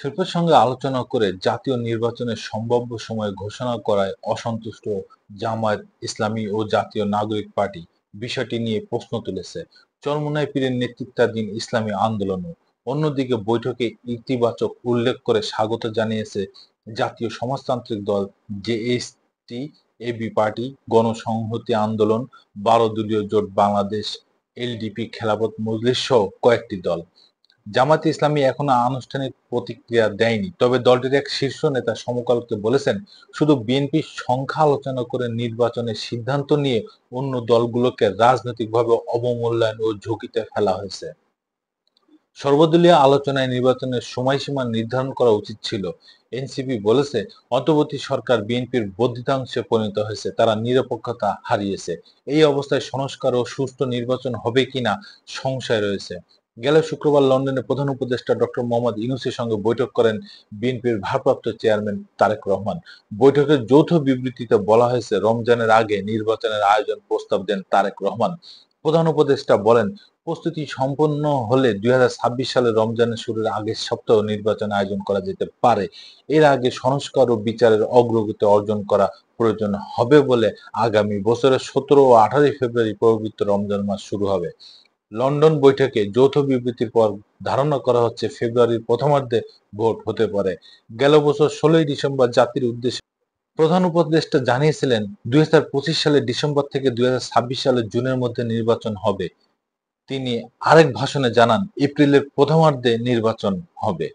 শিল্পের সঙ্গে আলোচনা করে জাতীয় নির্বাচনের সম্ভাব্য সময় ঘোষণা করায় অসন্তুষ্ট জামায়াত ইসলামী ও জাতীয় নাগরিক পার্টি বিষয়টি নিয়ে প্রশ্ন তুলেছে। চরমোনাই পীরের নেতৃত্বাধীন ইসলামী আন্দোলনও। অন্যদিকে বৈঠকে ইতিবাচক উল্লেখ করে স্বাগত জানিয়েছে জাতীয় সমাজতান্ত্রিক দল, জেএসটি, এবি পার্টি, গণসংহতি আন্দোলন, ১২ দলীয় জোট বাংলাদেশ, এলডিপি, খেলাফত মজলিস সহ কয়েকটি দল। জামায়াতে ইসলামী এখনো আনুষ্ঠানিক প্রতিক্রিয়া দেয়নি, তবে দলটির এক শীর্ষ নেতা সমকালকে বলেছেন, শুধু বিএনপির সংখ্যা আলোচনা করে নির্বাচনের সিদ্ধান্ত নিয়ে অন্য দলগুলোকে রাজনৈতিকভাবে অবমূল্যায়ন ও ঝুঁকিতে ফেলা হয়েছে। সর্বদলীয় আলোচনায় নির্বাচনের সময়সীমা নির্ধারণ করা উচিত ছিল। এনসিপি বলেছে, অন্তর্বর্তী সরকার বিএনপির বর্ধিতাংশে পরিণত হয়েছে, তারা নিরপেক্ষতা হারিয়েছে। এই অবস্থায় সংস্কার ও সুষ্ঠু নির্বাচন হবে কিনা সংশয় রয়েছে। গেল শুক্রবার লন্ডনে প্রধান উপদেষ্টা ডক্টর মোহাম্মদ ইউনূসের সঙ্গে বৈঠক করেন বিএনপির ভারপ্রাপ্ত চেয়ারম্যান তারেক রহমান। বৈঠকের যৌথ বিবৃতিতে বলা হয়েছে, রমজানের আগে নির্বাচনের আয়োজন প্রস্তাব দেন তারেক রহমান। প্রধান উপদেষ্টা বলেন, প্রস্তুতি সম্পন্ন হলে ২০২৬ সালে রমজানের শুরুর আগের সপ্তাহে নির্বাচন আয়োজন করা যেতে পারে। এর আগে সংস্কার ও বিচারের অগ্রগতি অর্জন করা প্রয়োজন হবে বলে আগামী বছরের ১৭ ও ১৮ ফেব্রুয়ারি পবিত্র রমজান মাস শুরু হবে। লন্ডন বৈঠকে যৌথ বিবৃতির পর ধারণা করা হচ্ছে ফেব্রুয়ারির প্রথমার্ধে ভোট হতে পারে। গেল বছর ১৬ই ডিসেম্বর জাতির উদ্দেশ্যে প্রধান উপদেষ্টা জানিয়েছিলেন, ২০২৫ সালের ডিসেম্বর থেকে ২০২৬ সালের জুনের মধ্যে নির্বাচন হবে। তিনি আরেক ভাষণে জানান, এপ্রিলের প্রথমার্ধে নির্বাচন হবে।